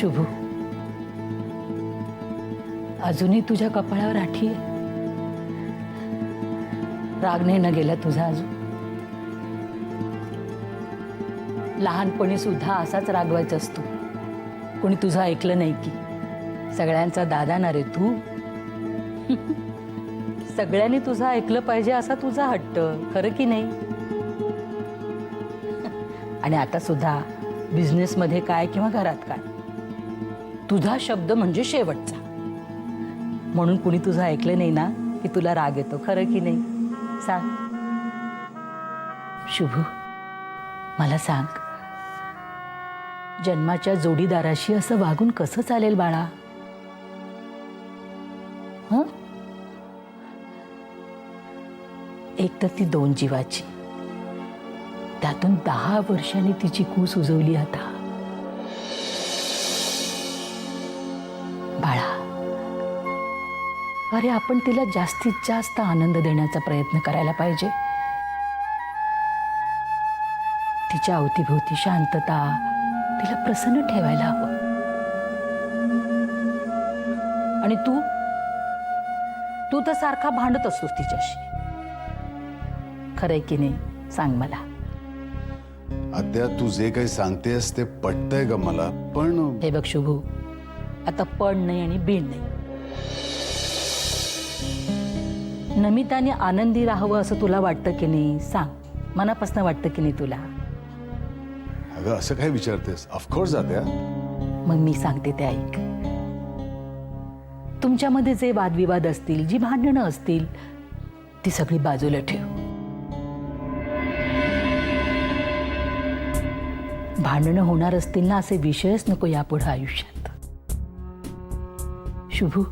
शुभू, अजूनही तुझ्या कपाळावर आठी आहे. राग नाही न गेला तुझा अजून. लहानपणी सुद्धा असाच रागवायचा असतो. कोणी तुझं ऐकलं नाही की. सगळ्यांचा दादा ना रे तू. सगळ्यांनी तुझं ऐकलं पाहिजे असा तुझा हट्ट, खरं की नाही? आणि आता सुद्धा बिझनेसमध्ये काय किंवा घरात काय, तुझा शब्द म्हणजे शेवटचा. म्हणून कुणी तुझं ऐकलं नाही ना की तुला राग येतो, खरं की नाही? सांग शुभू, मला सांग, जन्माच्या जोडीदाराशी असं वागून कसं चालेल बाळा? हं? एक तर ती 2 जीवाची, त्यातून 10 वर्षांनी तिची कूस उजवली. आता बाळा, अरे आपण तिला जास्तीत जास्त आनंद देण्याचा प्रयत्न करायला पाहिजे. तिच्या अवतीभोवती शांतता, तिला प्रसन्न ठेवायला हवं. आणि तू तर सारखा भांडत असतोस तिच्याशी, खरंय की नाही? सांग मला. आद्या, तू जे काही सांगतेस ते पटतंय ग मला, पण हे बघ शुभू, आता पण नाही आणि बीण नाही. नमिताने आनंदी राहावं असं तुला वाटतं की नाही? सांग, मनापासून वाटतं की नाही तुला? अगं असं काय विचारतेस? ऑफकोर्स आद्या. मग मी सांगते ते ऐक. तुमच्यामध्ये जे वादविवाद असतील, जी भांडणं असतील, ती सगळी बाजूला ठेव. भांडणं होणार असतील ना, असे विषयच नको यापुढे आयुष्यात. शुभू,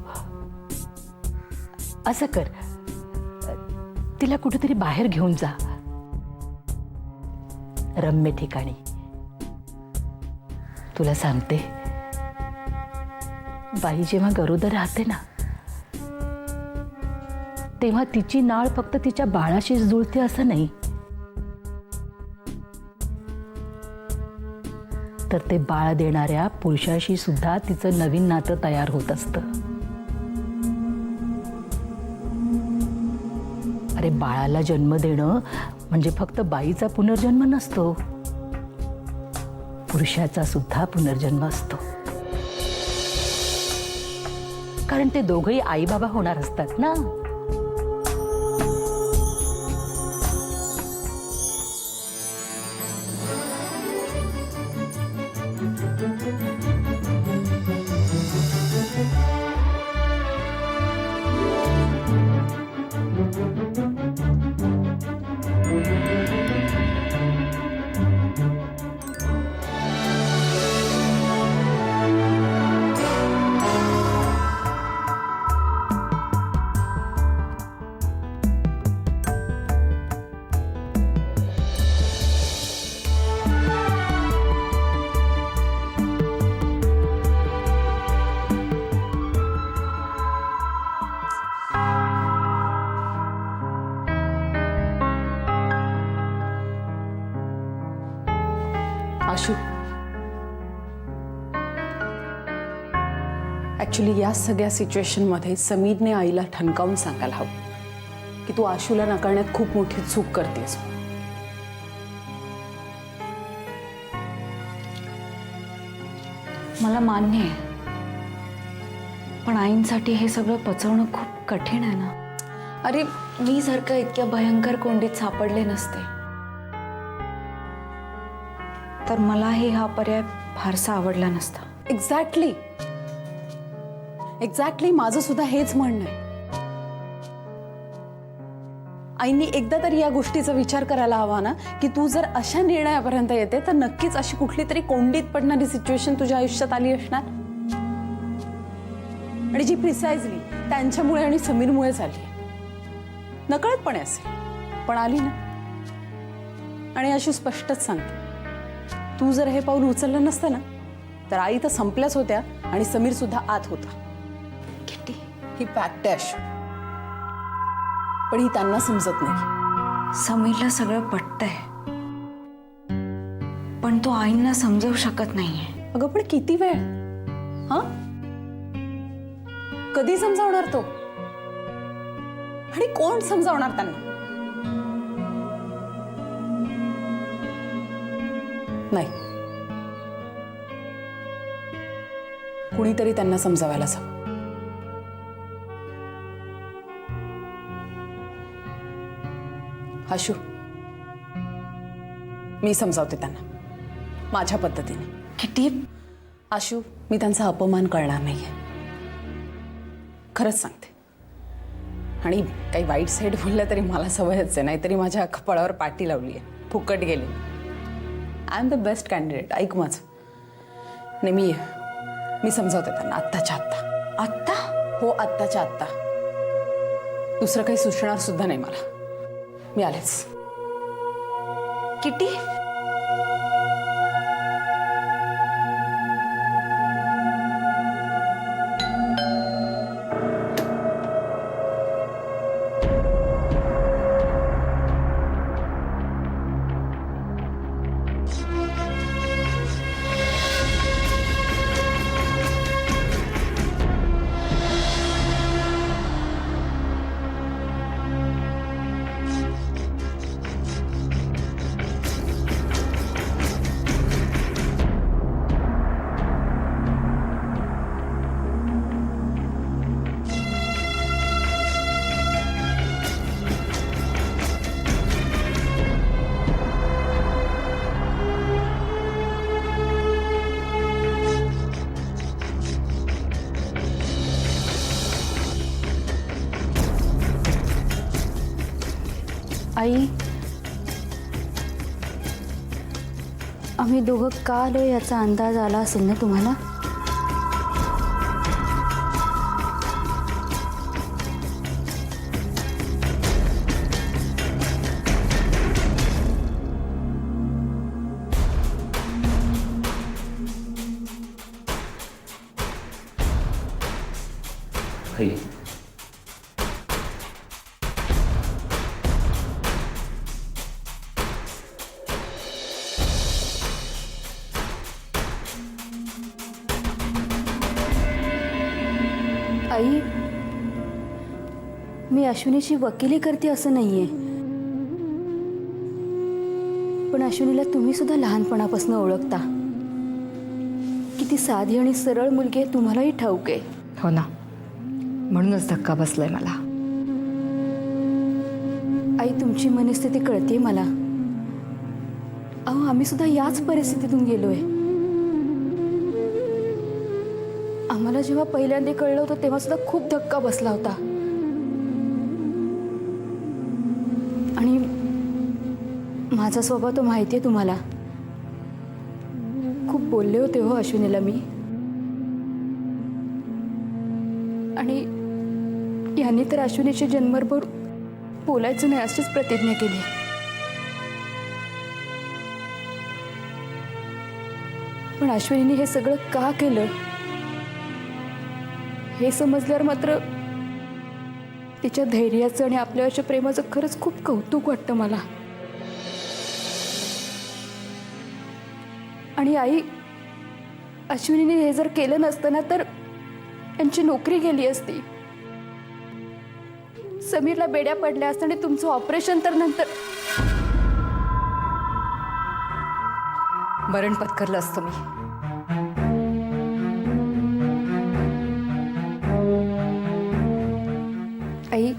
असं कर, तिला कुठेतरी बाहेर घेऊन जा, रम्य ठिकाणी. तुला सांगते, बाई जेव्हा गरोदर राहते ना, तेव्हा तिची नाळ फक्त तिच्या बाळाशीच जुळते असं नाही, तर ते बाळ देणाऱ्या पुरुषाशी सुद्धा तिचं नवीन नातं तयार होत असतं. अरे बाळाला जन्म देणं म्हणजे फक्त बाईचा पुनर्जन्म नसतो, पुरुषाचा सुद्धा पुनर्जन्म असतो. कारण ते दोघंही आई बाबा होणार असतात ना. आशू, ऍक्च्युली या सगळ्या सिच्युएशनमध्ये समीरने आईला ठणकावून सांगायला हवं की तू आशूला नाकारण्यात खूप मोठी चूक करतेस. मला मान्य आहे, पण आईंसाठी हे सगळं पचवणं खूप कठीण आहे ना. अरे मी जर का इतक्या भयंकर कोंडीत सापडले नसते तर मलाही हा पर्याय फारसा आवडला नसता. एक्झॅक्टली माझं सुद्धा हेच म्हणणं आहे. आईंनी एकदा तरी या गोष्टीचा विचार करायला हवा ना की तू जर अशा निर्णयापर्यंत येते तर नक्कीच अशी कुठली तरी कोंडीत पडणारी सिच्युएशन तुझ्या आयुष्यात आली असणार, आणि जी प्रिसाइजली त्यांच्यामुळे आणि समीरमुळे झाली. नकळतपणे असेल पण आली ना. आणि अशी स्पष्टच सांगते, तू जर हे पाऊल उचललं नसतं ना तर आई तर संपल्याच होत्या आणि समीर सुद्धा आत होता. किती ही फॅक्ट आहे अशू, पण ही त्यांना समजत नाही. समीरला सगळं पटतंय पण तो आईंना समजवू शकत नाहीये. अगं पण किती वेळ? हा? कधी समजावणार तो? आणि कोण समजावणार त्यांना? नाही, कुणीतरी त्यांना समजावायलाच हवं. आशू, मी समजावते त्यांना माझ्या पद्धतीने. किती आशू, मी त्यांचा अपमान करणार नाहीये, खरंच सांगते. आणि काही वाईट साईड बोललं तरी मला सवयच आहे, नाहीतरी माझ्या कपाळावर पाटी लावली आहे, फुकट गेली. I am the best candidate. ऐक माझं. नाही, मी समजावते त्यांना आत्ताच्या आत्ता. आत्ता? हो, आत्ताच्या आत्ता. दुसरं काही सुचणार सुद्धा नाही मला. मी आलेच. किती? आई, आम्ही दोघं का आलो याचा अंदाज आला असेल ना तुम्हाला? आई, मी अश्विनीची वकिली करते असं नाहीये, पण अश्विनीला तुम्ही सुद्धा लहानपणापासून ओळखता. किती साधी आणि सरळ मुलगी आहे तुम्हालाही ठाऊक आहे. हो ना, म्हणूनच धक्का बसलाय मला. आई, तुमची मनस्थिती कळते मला. अहो, आम्ही सुद्धा याच परिस्थितीतून गेलोय. आम्हाला जेव्हा पहिल्यांदा कळलं होतं तेव्हा सुद्धा खूप धक्का बसला होता. आणि माझा स्वभाव तो माहिती आहे तुम्हाला. खूप बोलले होते हो अश्विनीला मी. आणि यांनी तर अश्विनीची जन्मभर बोलायचं नाही अशीच प्रतिज्ञा केली. पण अश्विनीने हे सगळं का केलं हे समजल्यावर मात्र तिच्या धैर्याचं आणि आपल्यावरच्या प्रेमाचं खरंच खूप कौतुक वाटतं मला. आणि आई, अश्विनीने हे जर केलं नसतं ना तर यांची नोकरी गेली असती, समीरला बेड्या पडल्या असत्या आणि तुमचं ऑपरेशन तर नंतर मरण पत्करलं असतं मी. आई,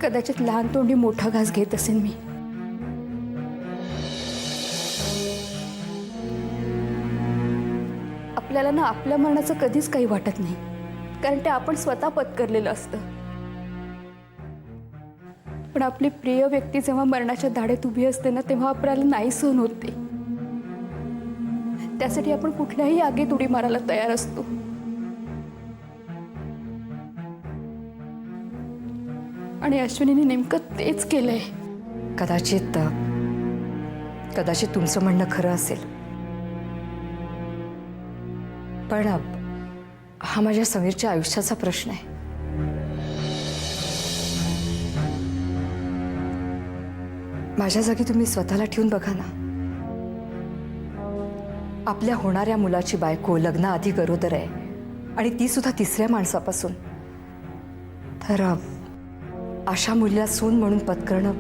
कदाचित लहान तोंडी मोठा घास घेत असेल मी. आपल्याला ना आपल्या मरणाचं कधीच काही वाटत नाही, कारण ते आपण स्वतः पत्करलेलं असतं. पण आपली प्रिय व्यक्ती जेव्हा मरणाच्या दाढेत उभी असते ना तेव्हा आपल्याला नाही सहन होते. त्यासाठी आपण कुठल्याही आगीत उडी मारायला तयार असतो. आणि अश्विनीने नेमकं तेच केलंय. कदाचित तुमचं म्हणणं खरं असेल, पण हा माझ्या समीरच्या आयुष्याचा प्रश्न आहे. माझ्या जागी तुम्ही स्वतःला ठेवून बघा ना. आपल्या होणाऱ्या मुलाची बायको लग्नाआधी गरोदर आहे, आणि ती सुद्धा तिसऱ्या माणसापासून, तर अशा मुलीला सून म्हणून पत्करणं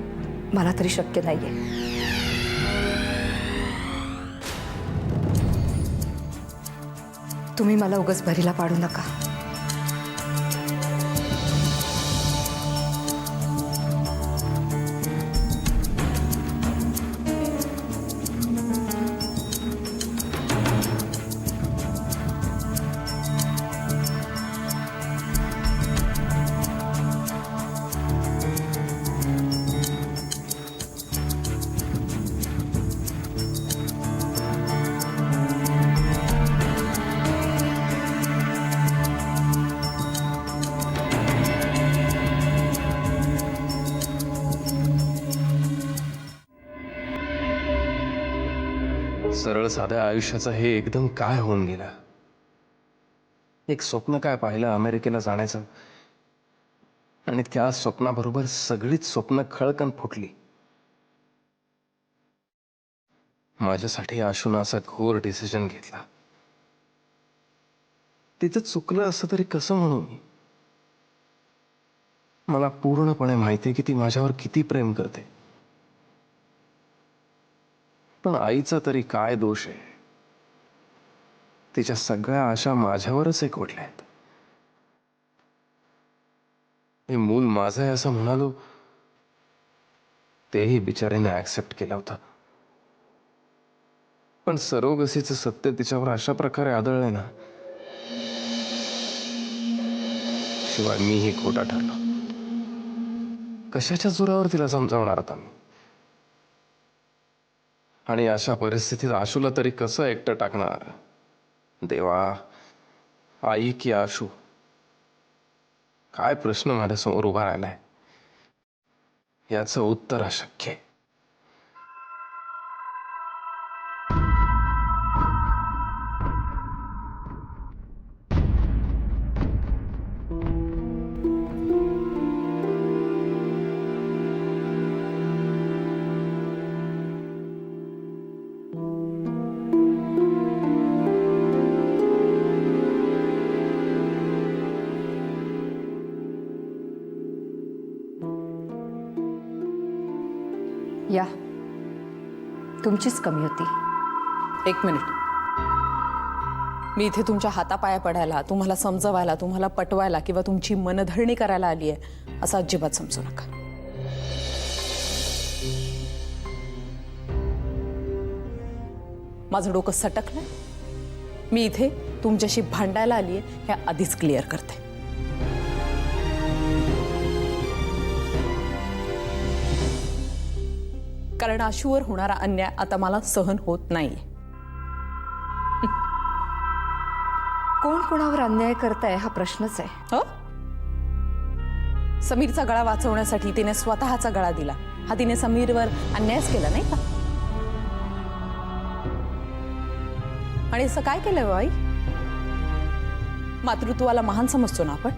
मला तरी शक्य नाहीये. तुम्ही मला उगाच भरीला पाडू नका. सरळ साध्या आयुष्याचं हे एकदम काय होऊन गेलं. एक स्वप्न काय पाहिलं अमेरिकेला जाण्याचं, आणि त्या स्वप्नाबरोबर सगळीच स्वप्न खळकन फुटली. माझ्यासाठी आशून असा घोर डिसिजन घेतला. तिचं चुकलं असं तरी कसं म्हणू मी. मला पूर्णपणे माहिती आहे की ती माझ्यावर किती प्रेम करते, पण आईचा तरी काय दोष आहे. तिच्या सगळ्या आशा माझ्यावरच एक ओढल्यात. हे मूल माझं आहे असं म्हणालो, तेही बिचारीने ऍक्सेप्ट केलं होतं. पण सरोगसीचं सत्य तिच्यावर अशा प्रकारे आदळलंय ना, शिवाय मीही खोटा ठरलो. कशाच्या जोरावर तिला समजावणार आता मी. आणि अशा परिस्थितीत आशूला तरी कसं एकटं टाकणार. देवा, आई की आशू, काय प्रश्न माझ्यासमोर उभा राहिलाय. याचं उत्तर अशक्य आहे. या, तुमचीच कमी होती. एक मिनिट. मी इथे तुमच्या हातापाया पडायला, तुम्हाला समजवायला, तुम्हाला पटवायला किंवा तुमची मनधरणी करायला आली आहे असं अजिबात समजू नका. माझं डोकं सटकलंय. मी इथे तुमच्याशी भांडायला आली आहे हे आधीच क्लिअर करते. कारण आशूवर होणारा अन्याय आता मला सहन होत नाही. कोण कोणावर अन्याय करताय हा प्रश्नच आहे. हो, समीरचा गळा वाचवण्यासाठी तिने स्वतःचा गळा दिला. हा तिने समीरवर अन्यायच केला नाही का? आणि असं काय केलंय बाई? मातृत्वाला महान समजतो ना आपण.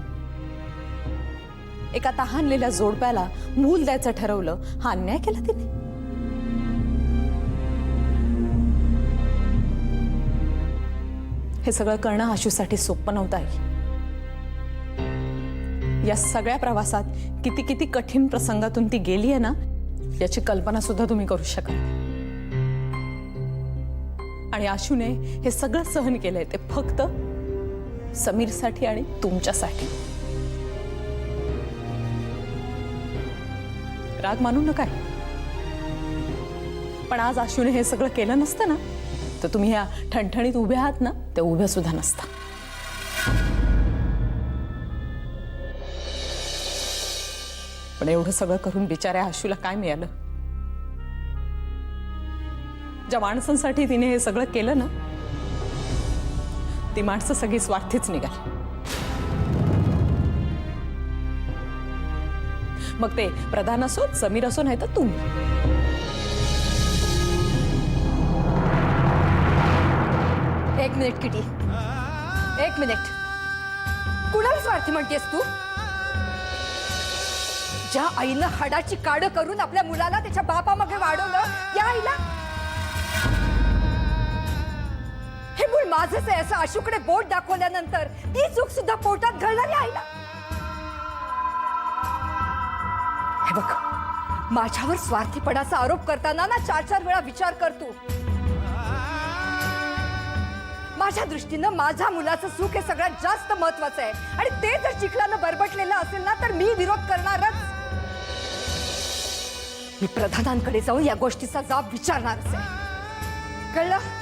एका तहानलेल्या जोडप्याला मूल द्यायचं ठरवलं, हा अन्याय केला तिने. हे सगळं करणं आशूसाठी सोपं नव्हतं आई. या सगळ्या प्रवासात किती किती कठीण प्रसंगातून ती गेली आहे ना, याची कल्पना सुद्धा तुम्ही करू शकत नाही. आणि आशूने हे सगळं सहन केलंय ते फक्त समीरसाठी आणि तुमच्यासाठी. राग मानू नका. पण आज आशूने हे सगळं केलं नसतं ना, तर तुम्ही ह्या ठणठणीत उभ्या आहात ना, ते उभ्या सुद्धा नसता. पण एवढं सगळं करून बिचाऱ्या आशूला काय मिळालं? ज्या माणसांसाठी तिने हे सगळं केलं ना, ती माणसं सगळी स्वार्थीच निघाली. मग ते प्रधान असो, समीर असो, नाही तर तुम्ही. एक मिनिट किटी, एक मिनिट. कुणाला स्वार्थी म्हणतेस तू? ज्या आईनं हाडाची काढं करून आपल्या मुलाला त्याच्या बापामागे वाढवलं, त्या आईला हे मूळ माझंच आहे असं आशूकडे बोट दाखवल्यानंतर ती चूक सुद्धा पोटात घालणारी आहे ना. हे बघ, माझ्यावर स्वार्थीपणाचा आरोप करताना ना 4-4 वेळा विचार करतो. माझ्या दृष्टीनं माझ्या मुलाचं सुख हे सगळ्यात जास्त महत्वाचं आहे आणि ते जर चिखलानं बरबटलेलं असेल ना तर मी विरोध करणारच. मी प्रधानांकडे जाऊन या गोष्टीचा जाब विचारणारच आहे. कळलं?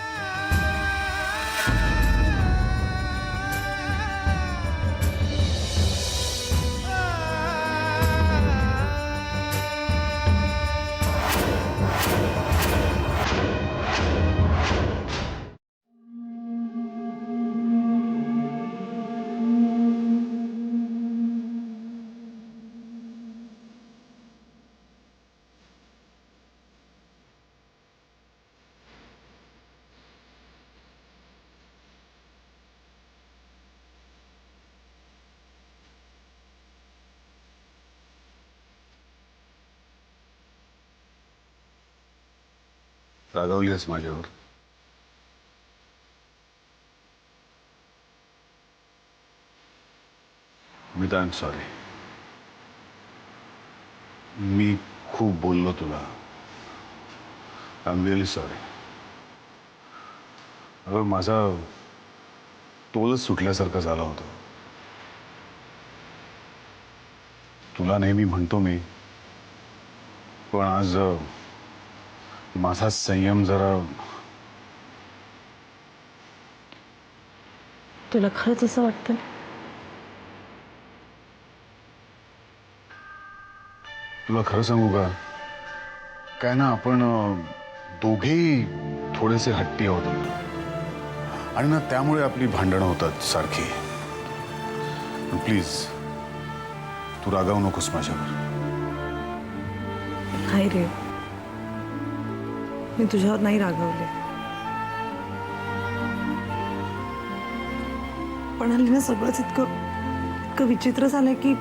रागावलीस माझ्यावर. मीता, आय एम सॉरी. मी खूप बोललो तुला. I am really sorry. अगं, माझा तोलच सुटल्यासारखं झाला होता. तुला नेहमी म्हणतो मी, पण आज माझा संयम जरा. तुला खरंच असं वाटतं? तुला खरं सांगू का, काय ना, आपण दोघेही थोडेसे हट्टी आहोत आणि ना त्यामुळे आपली भांडणं होतात सारखी. प्लीज तू रागावू नकोस माझ्यावर. नाही रे, मी तुझ्यावर नाही रागवले, पण हल्ली ना सगळंच इतकं विचित्र झालंय की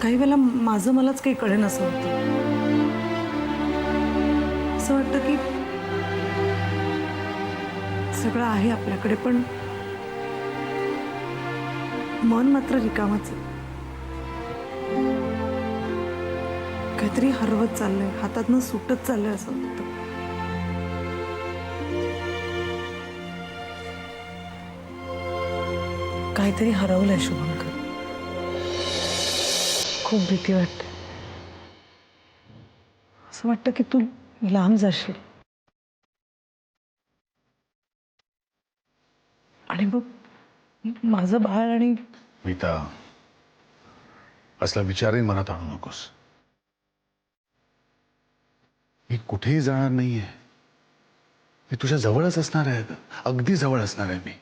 काही वेळेला माझं मलाच काही कळेन असं होतं. असं वाटतं की सगळं आहे आपल्याकडे, पण मन मात्र रिकामच आहे. काहीतरी हरवत चाललंय, हातातनं सुटत चाललंय असं वाटतं. काहीतरी हरवलंय शुभंकर. खूप भीती वाटते. असं वाटतं की तू लांब जाशील आणि मग माझं बाळ आणि. मीता, असला विचारही मनात आणू नकोस. मी कुठेही जाणार नाहीये. मी तुझ्या जवळच असणार आहे. अगदी जवळ असणार आहे मी.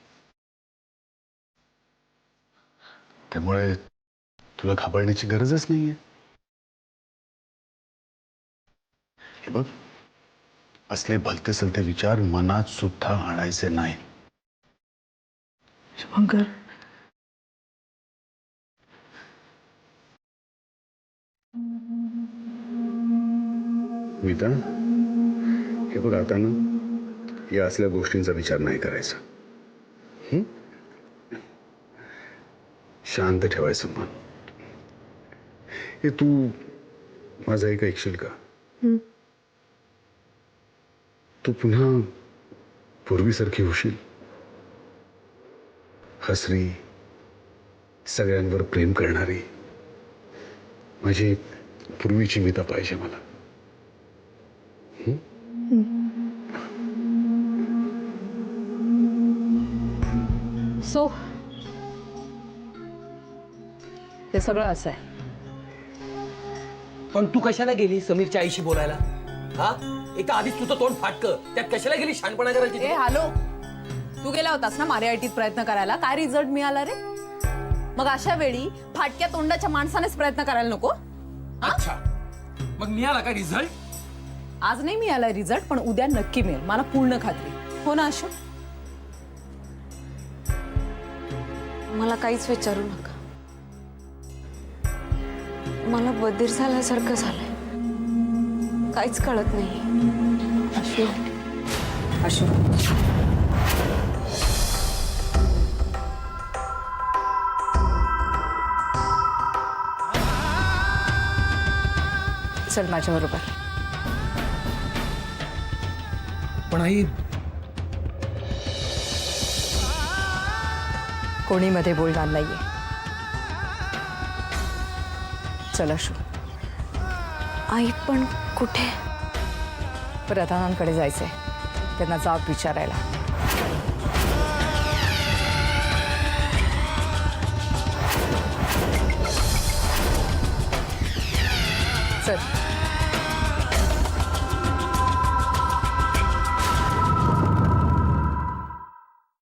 त्यामुळे तुला घाबरण्याची गरजच नाहीये. हे बघ, असले भलते सलते विचार मनात सुद्धा आणायचे नाही. शुभंकर, मीता, हे बघ, आता ना या असल्या गोष्टींचा विचार नाही करायचा. शांत ठेवायचं मन. हे तू माझं एक ऐकशील का? तू पुन्हा पूर्वीसारखी होशील. हसरी, सगळ्यांवर प्रेम करणारी माझी पूर्वीची मीता पाहिजे मला. सो हे सगळं असं आहे. पण तू कशाला गेली समीरच्या आईशी बोलायला? हा, एका आधीच तुझं तोंड फाटकं, त्यात कशाला गेली शानपणा करायची? ए हॅलो, तू गेला होतास ना मारियाटीत प्रयत्न करायला. काय रिझल्ट मिळाला रे? मग अशा वेळी फाटक्या तोंडाच्या माणसानेच प्रयत्न करायला नको? अच्छा, मग मिळाला का रिझल्ट? आज नाही मिळाला रिझल्ट, पण उद्या नक्की मिळेल, मला पूर्ण खात्री. हो ना अशोक? मला काहीच विचारू नका. मला बधीर झाल्यासारखं झालंय. काहीच कळत नाही. यू. अशू चल माझ्याबरोबर. पण आई कोणी मध्ये बोलणार नाहीये. चल अशू. आई पण कुठे? प्रधानांकडे जायचंय, त्यांना जाब विचारायला.